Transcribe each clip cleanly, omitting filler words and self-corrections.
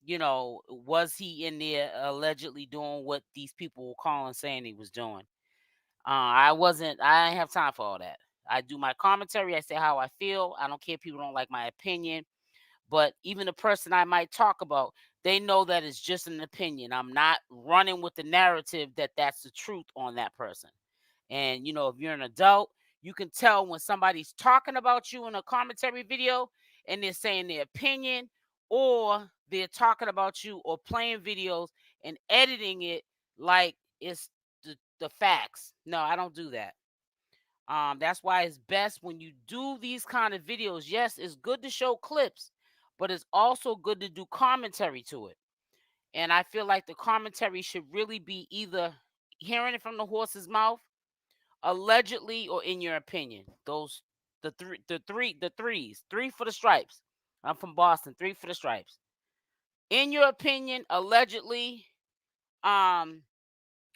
was he in there allegedly doing what these people were calling saying he was doing? I didn't have time for all that. I do my commentary. I say how I feel. I don't care if people don't like my opinion. But even the person I might talk about, they know that it's just an opinion. I'm not running with the narrative that that's the truth on that person. And, if you're an adult, you can tell when somebody's talking about you in a commentary video and they're saying their opinion, or they're talking about you or playing videos and editing it like it's the facts. No, I don't do that. That's why it's best when you do these kind of videos. Yes, it's good to show clips, but it's also good to do commentary to it. And I feel like the commentary should really be either hearing it from the horse's mouth, allegedly, or in your opinion. Those the threes, three for the stripes. I'm from Boston, three for the stripes. In your opinion, allegedly, um,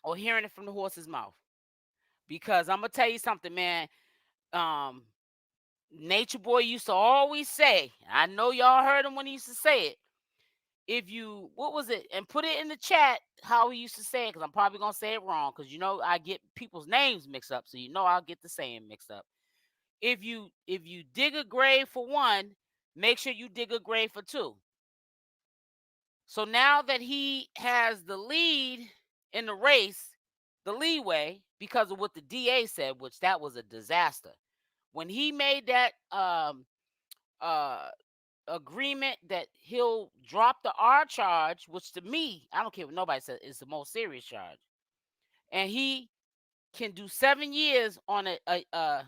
or hearing it from the horse's mouth. Because I'm gonna tell you something, man. Um, Nature Boy used to always say, I know y'all heard him when he used to say it. If you, what was it? And put it in the chat how he used to say it, because I'm probably going to say it wrong, because I get people's names mixed up. So I'll get the saying mixed up. If you dig a grave for one, make sure you dig a grave for two. So now that he has the lead in the race, the leeway, because of what the DA said, which that was a disaster. When he made that uh agreement that he'll drop the R charge, which to me, I don't care what nobody says, is the most serious charge. And he can do 7 years on a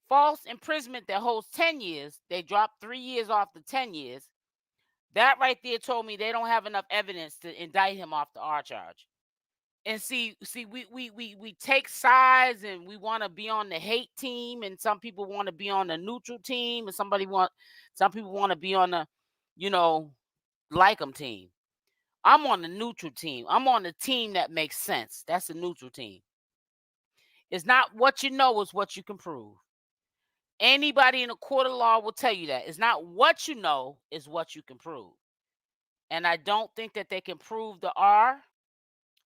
false imprisonment that holds 10 years. They dropped 3 years off the 10 years. That right there told me they don't have enough evidence to indict him off the R charge. And see, we take sides, and we want to be on the hate team, and some people want to be on the neutral team, and some people want to be on the, you know, like them team. I'm on the neutral team. I'm on the team that makes sense. That's the neutral team. It's not what you know, it's what you can prove. Anybody in a court of law will tell you that. It's not what you know, it's what you can prove. And I don't think that they can prove the R.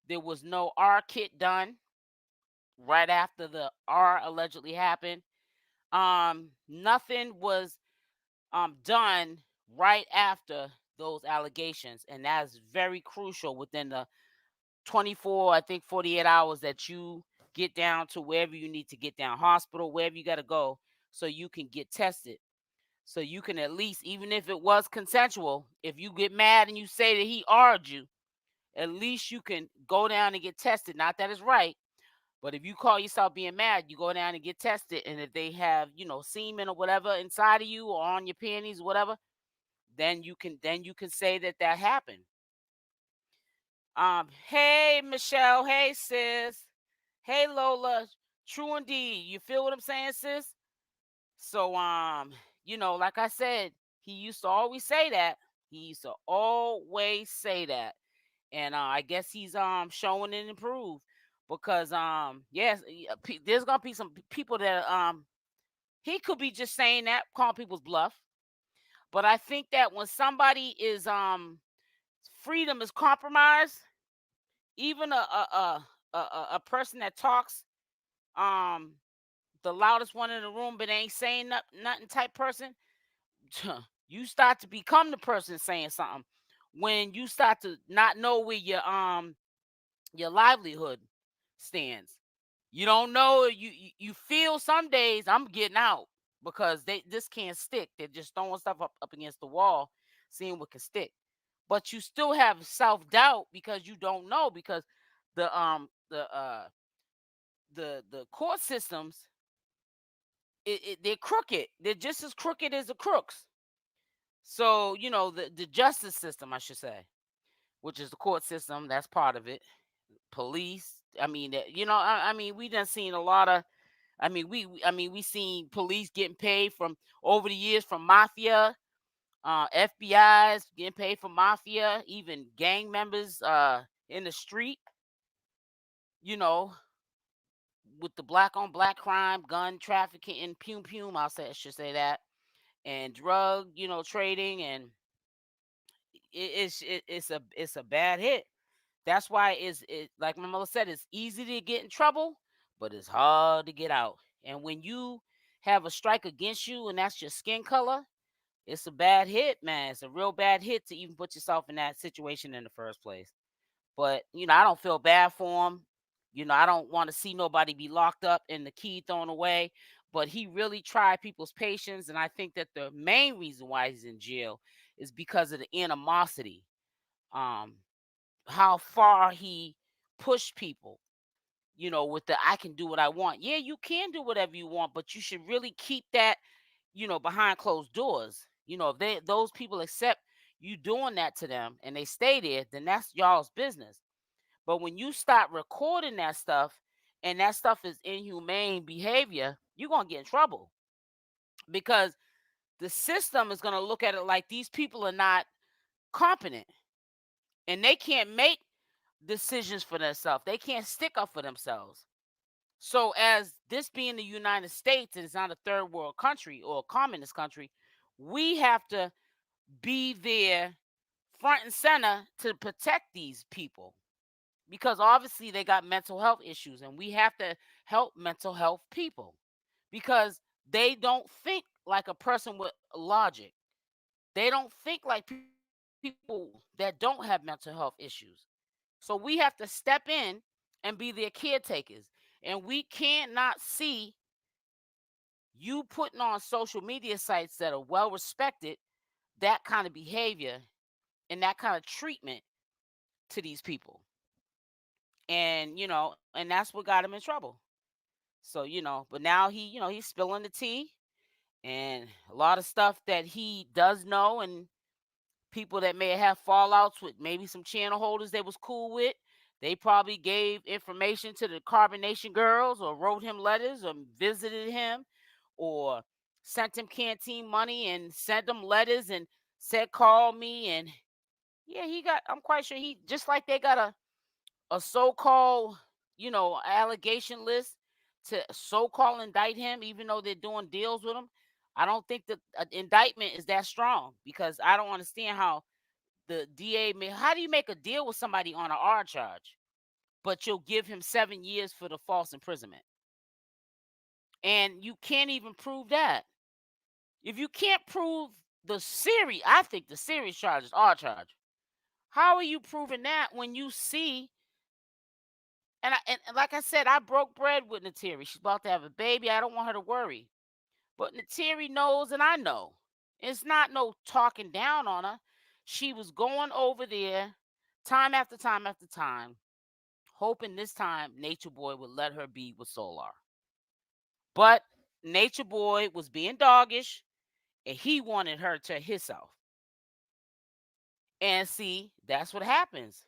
There was no R kit done right after the R allegedly happened. Nothing was done right after those allegations, and that's very crucial within the 24, I think 48 hours that you get down to wherever you need to get down, hospital, wherever you got to go, so you can get tested. So you can at least, even if it was consensual, if you get mad and you say that he argued you, at least you can go down and get tested. Not that it's right, but if you call yourself being mad, you go down and get tested. And if they have, semen or whatever inside of you or on your panties or whatever, then you can say that happened. Hey Michelle, hey sis, hey Lola, true indeed. You feel what I'm saying, sis? So like I said, he used to always say that. He used to always say that. And I guess he's showing it improved, because yes, there's gonna be some people that he could be just saying that, calling people's bluff. But I think that when somebody is freedom is compromised, even a person that talks um the loudest one in the room but ain't saying nothing type person, you start to become the person saying something when you start to not know where your livelihood stands. You don't know, you feel some days I'm getting out, because this can't stick. They're just throwing stuff up against the wall, seeing what can stick. But you still have self-doubt because you don't know, because the the court systems, they're crooked. They're just as crooked as the crooks. So the justice system, I should say, which is the court system, that's part of it. Police, I mean, I mean, we done seen a lot of. I mean, we seen police getting paid from over the years from mafia, FBI's getting paid from mafia, even gang members in the street. You know, with the black on black crime, gun trafficking, and I should say that, and drug, trading, and it's a bad hit. That's why like my mother said, it's easy to get in trouble, but it's hard to get out. And when you have a strike against you and that's your skin color, it's a bad hit, man. It's a real bad hit to even put yourself in that situation in the first place. But I don't feel bad for him. I don't want to see nobody be locked up and the key thrown away. But he really tried people's patience, and I think that the main reason why he's in jail is because of the animosity. Um, how far he pushed people, with the I can do what I want. Yeah, you can do whatever you want, but you should really keep that, behind closed doors. If those people accept you doing that to them and they stay there, then that's y'all's business. But when you start recording that stuff and that stuff is inhumane behavior, you're gonna get in trouble because the system is gonna look at it like these people are not competent and they can't make decisions for themselves. They can't stick up for themselves. So, as this being the United States and it's not a third world country or a communist country, we have to be there front and center to protect these people because obviously they got mental health issues and we have to help mental health people because they don't think like a person with logic. They don't think like people that don't have mental health issues. So we have to step in and be their caretakers. And we cannot see you putting on social media sites that are well respected that kind of behavior and that kind of treatment to these people. And and that's what got him in trouble. So, but now he's spilling the tea and a lot of stuff that he does know and people that may have fallouts with maybe some channel holders they was cool with. They probably gave information to the Carbonation girls or wrote him letters or visited him or sent him canteen money and sent him letters and said call me. And yeah, I'm quite sure he just like they got a so-called, allegation list to so-called indict him, even though they're doing deals with him. I don't think that indictment is that strong because I don't understand how the DA may. How do you make a deal with somebody on an R charge, but you'll give him 7 years for the false imprisonment, and you can't even prove that. If you can't prove the series, I think the series charge is R charge. How are you proving that when you see and like I said, I broke bread with Neytiri. She's about to have a baby. I don't want her to worry. But Neytiri knows and I know. It's not no talking down on her. She was going over there time after time after time, hoping this time Nature Boy would let her be with Solar. But Nature Boy was being doggish and he wanted her to himself. And see, that's what happens.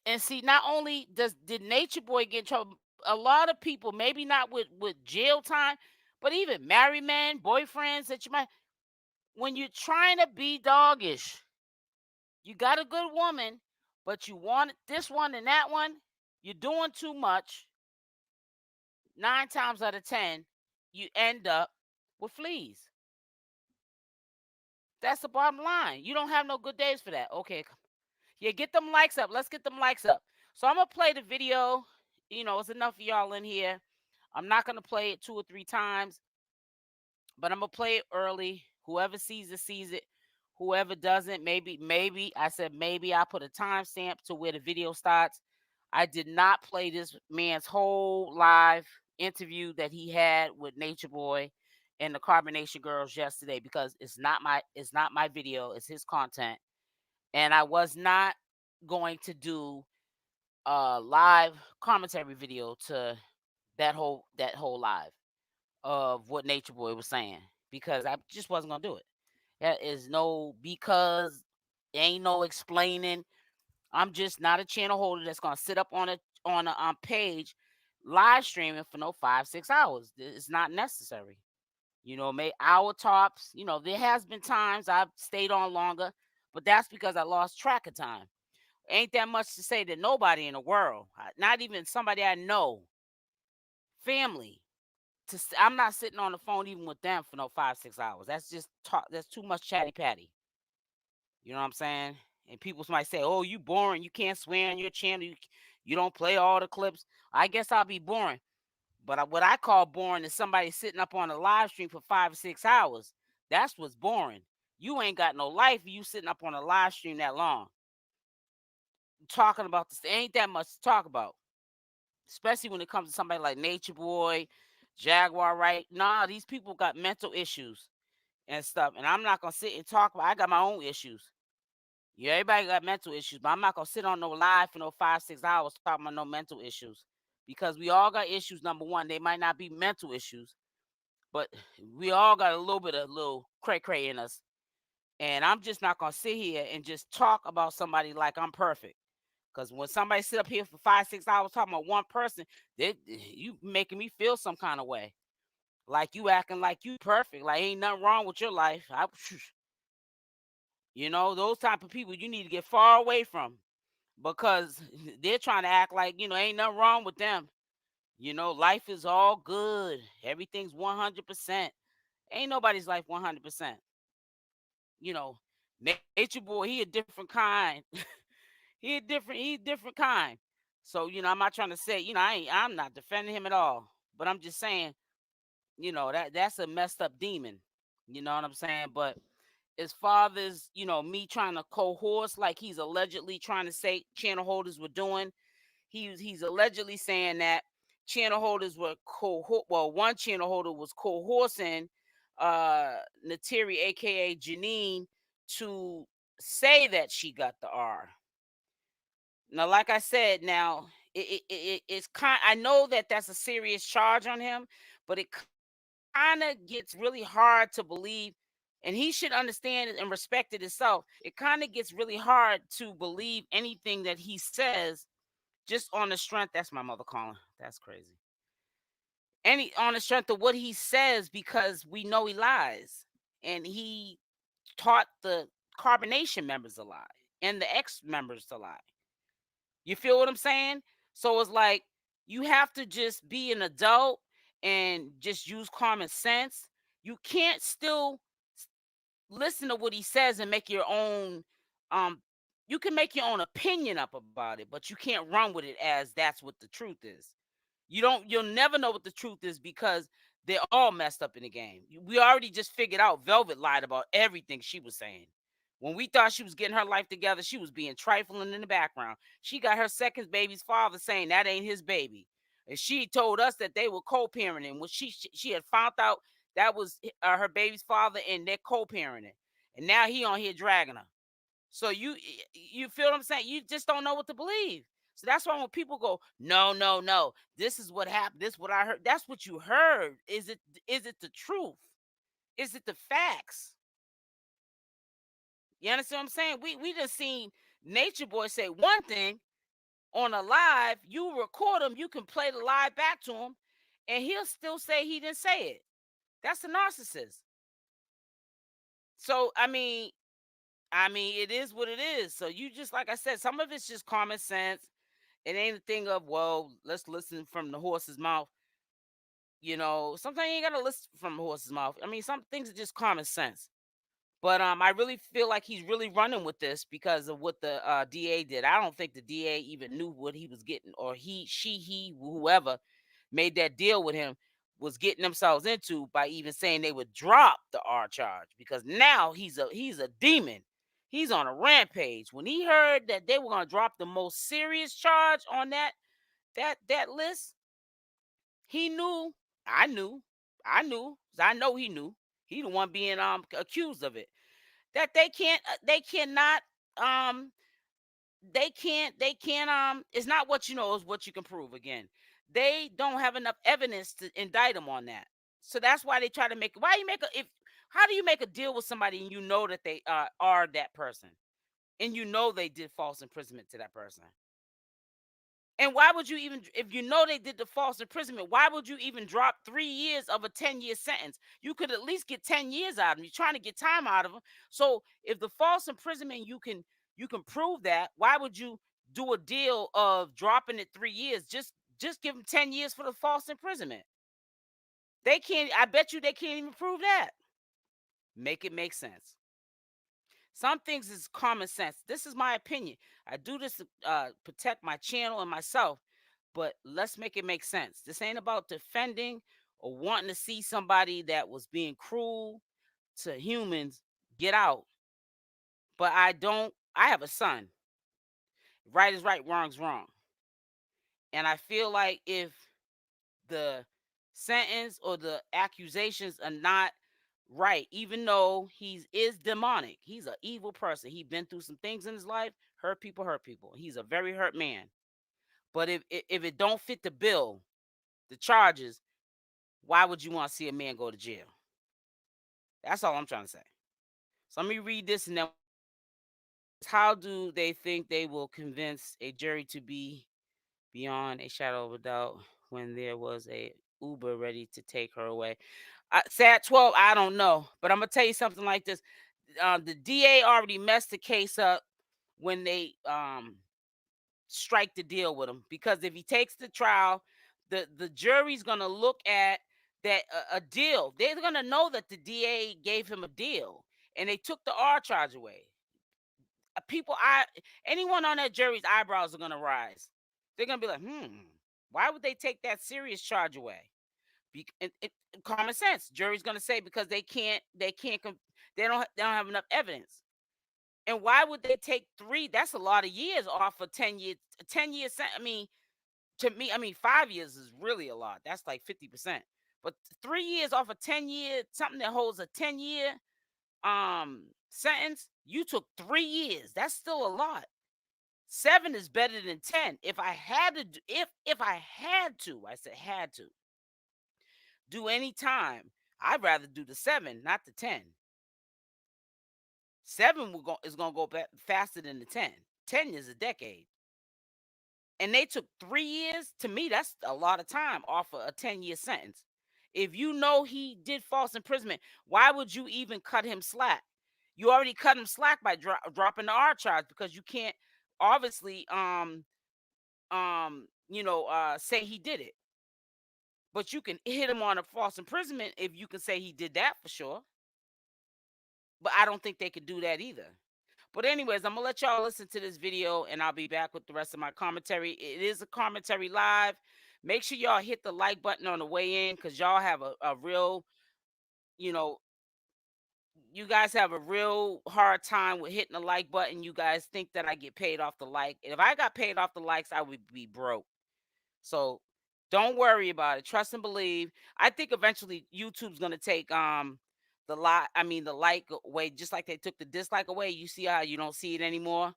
And see, not only did Nature Boy get in trouble, a lot of people, maybe not with jail time, but even married men, boyfriends that you might, when you're trying to be doggish, you got a good woman, but you want this one and that one, you're doing too much. 9 times out of 10, you end up with fleas. That's the bottom line. You don't have no good days for that. Okay, yeah, get them likes up. Let's get them likes up. So I'm gonna play the video. It's enough of y'all in here. I'm not gonna play it 2 or 3 times, but I'm gonna play it early. Whoever sees it sees it. Whoever doesn't, maybe I said maybe I put a timestamp to where the video starts. I did not play this man's whole live interview that he had with Nature Boy and the Carbonation Girls yesterday because it's not my video. It's his content, and I was not going to do a live commentary video to that whole live of what Nature Boy was saying because I just wasn't gonna do it. That is no because ain't no explaining. I'm just not a channel holder that's gonna sit up on a page live streaming for no 5-6 hours. It's not necessary. May hour tops. There has been times I've stayed on longer, but that's because I lost track of time. Ain't that much to say that nobody in the world, not even somebody I know, family, I'm not sitting on the phone even with them for no 5-6 hours. That's just talk. That's too much chatty patty. You know what I'm saying? And people might say, "Oh, you boring. You can't swear on your channel. You don't play all the clips." I guess I'll be boring. But what I call boring is somebody sitting up on a live stream for 5 or 6 hours. That's what's boring. You ain't got no life. You sitting up on a live stream that long, talking about this. Ain't that much to talk about, especially when it comes to somebody like Natureboy, Jaguar, right? Nah, these people got mental issues and stuff, and I'm not gonna sit and talk about. I got my own issues. Yeah, everybody got mental issues, but I'm not gonna sit on no live for no 5 6 hours talking about no mental issues, because we all got issues. Number one, they might not be mental issues, but we all got a little bit of little cray cray in us. And I'm just not gonna sit here and just talk about somebody like I'm perfect. Because when somebody sit up here for 5 6 hours talking about one person, you making me feel some kind of way. Like you acting like you perfect. Like ain't nothing wrong with your life. Those type of people you need to get far away from, because they're trying to act like, ain't nothing wrong with them. Life is all good. Everything's 100%. Ain't nobody's life 100%. You know, Nature Boy, he a different kind. He's different kind. So, I'm not trying to say, I'm not defending him at all. But I'm just saying, that's a messed up demon. You know what I'm saying? But as far as, me trying to coerce like he's allegedly trying to say channel holders were doing, he's allegedly saying that channel holders were one channel holder was coercing Neytiri, aka Jenae, to say that she got the R. Now, like I said, now it's kind. I know that that's a serious charge on him, but it kind of gets really hard to believe, and he should understand it and respect it himself. It kind of gets really hard to believe anything that he says just on the strength. That's my mother calling. That's crazy. On the strength of what he says, because we know he lies, and he taught the carbonation members a lie and the ex members to lie. You feel what I'm saying? So it's like you have to just be an adult and just use common sense. You can't still listen to what he says and make your own you can make your own opinion up about it, but you can't run with it as that's what the truth is. You'll never know what the truth is, because they're all messed up in the game. We already just figured out Velvet lied about everything she was saying. When we thought she was getting her life together, she was being trifling in the background. She got her second baby's father saying that ain't his baby. And she told us that they were co-parenting when she had found out that was her baby's father, and they're co-parenting. And now he on here dragging her. So you feel what I'm saying? You just don't know what to believe. So that's why when people go, no, no, no, this is what happened, this is what I heard. That's what you heard. Is it the truth? Is it the facts? You understand what I'm saying? We just seen Nature Boy say one thing on a live. You record him, you can play the live back to him, and he'll still say he didn't say it. That's a narcissist. So it is what it is. So you just, like I said, some of it's just common sense. It ain't a thing of, well, let's listen from the horse's mouth. Sometimes you ain't gotta listen from the horse's mouth. Some things are just common sense. But I really feel like he's really running with this because of what the DA did. I don't think the DA even knew what he was getting, or whoever made that deal with him was getting themselves into by even saying they would drop the R charge, because now he's a demon. He's on a rampage. When he heard that they were going to drop the most serious charge on that list, he knew. I knew. I know he knew. He the one being accused of it. That they cannot it's not what you know, is what you can prove. Again, they don't have enough evidence to indict him on that. So that's why they try to make. How do you make a deal with somebody and you know that they are that person, and you know they did false imprisonment to that person? And why would you even, if you know they did the false imprisonment, why would you even drop 3 years of a 10-year sentence? You could at least get 10 years out of them. You're trying to get time out of them. So if the false imprisonment, you can prove that, why would you do a deal of dropping it 3 years? Just give them 10 years for the false imprisonment. They can't, I bet you they can't even prove that. Make it make sense. Some things is common sense. This is my opinion. I do this to protect my channel and myself, but let's make it make sense. This ain't about defending or wanting to see somebody that was being cruel to humans get out. But I have a son. Right is right, wrong's wrong. And I feel like if the sentence or the accusations are not right, even though he is demonic, he's an evil person. He's been through some things in his life, hurt people, hurt people. He's a very hurt man. But if it don't fit the bill, the charges, why would you want to see a man go to jail? That's all I'm trying to say. So let me read this and then how do they think they will convince a jury to be beyond a shadow of a doubt when there was a Uber ready to take her away? Sad 12, I don't know, but I'm gonna tell you something like this. The DA already messed the case up when they strike the deal with him, because if he takes the trial, the jury's gonna look at that a deal. They're gonna know that the DA gave him a deal and they took the R charge away. People, anyone on that jury's eyebrows are gonna rise. They're gonna be like, why would they take that serious charge away? Common sense. Jury's gonna say because they don't have enough evidence. And why would they take 3? That's a lot of years off of 10 years. 10 years. I mean, to me, I mean, 5 years is really a lot. That's like 50%. But 3 years off of 10 years, something that holds a 10-year sentence, you took 3 years. That's still a lot. 7 is better than 10. If I had to if I had to, I said had to do any time, I'd rather do the 7, not the 10. 7 is gonna go faster than the 10. 10 is a decade. And they took 3 years. To me, that's a lot of time off of a 10-year sentence. If you know he did false imprisonment, why would you even cut him slack? You already cut him slack by dropping the R charge, because you can't obviously say he did it. But you can hit him on a false imprisonment if you can say he did that for sure. But I don't think they could do that either. But anyways, I'm gonna let y'all listen to this video and I'll be back with the rest of my commentary. It is a commentary live. Make sure y'all hit the like button on the way in, because y'all have a real, you know, you guys have a real hard time with hitting the like button. You guys think that I get paid off the like. If I got paid off the likes, I would be broke. So don't worry about it. Trust and believe. I think eventually YouTube's gonna take the like away, just like they took the dislike away. You see how you don't see it anymore?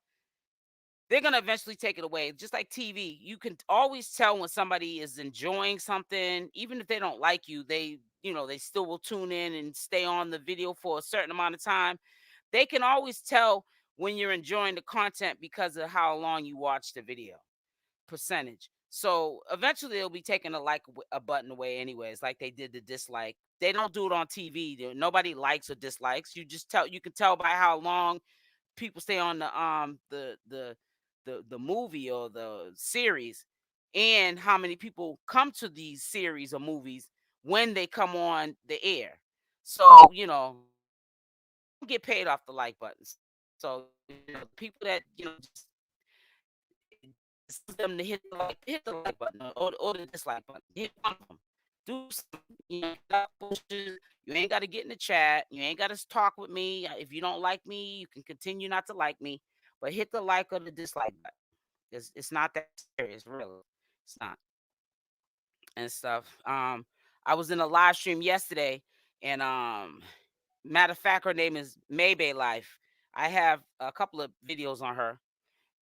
They're gonna eventually take it away. Just like TV. You can always tell when somebody is enjoying something, even if they don't like you, they still will tune in and stay on the video for a certain amount of time. They can always tell when you're enjoying the content because of how long you watch the video percentage. So eventually they'll be taking a button away anyways, like they did the dislike. They don't do it on TV. Nobody likes or dislikes. You can tell by how long people stay on the movie or the series, and how many people come to these series or movies when they come on the air. So, get paid off the like buttons. So, people that, just them to hit the like button, or the dislike button. Hit one of them. Do something. You ain't got to get in the chat. You ain't got to talk with me. If you don't like me, you can continue not to like me. But hit the like or the dislike button. It's not that serious, really. It's not, and stuff. I was in a live stream yesterday, and matter of fact, her name is Maybe Life. I have a couple of videos on her,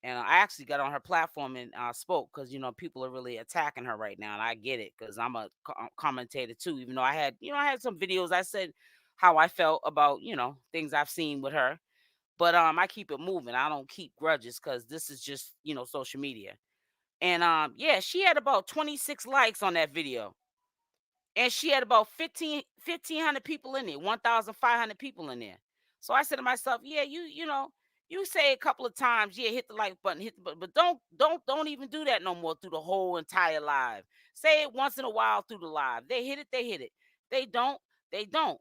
and I actually got on her platform and spoke, because people are really attacking her right now, and I get it, because I'm a commentator too. Even though I had some videos, I said how I felt about things I've seen with her, but I keep it moving. I don't keep grudges, because this is just social media. And yeah, she had about 26 likes on that video, and she had about 1,500 people in there, 1,500 people in there. So I said to myself, yeah, you say a couple of times, yeah, hit the like button, hit the button, but don't even do that no more through the whole entire live. Say it once in a while through the live. They hit it, they hit it. They don't, they don't.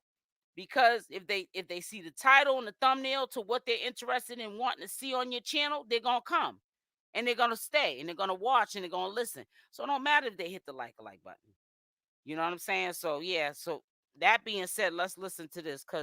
Because if they see the title and the thumbnail to what they're interested in wanting to see on your channel, they're gonna come and they're gonna stay and they're gonna watch and they're gonna listen. So it don't matter if they hit the like button. You know what I'm saying? So yeah, so that being said, let's listen to this because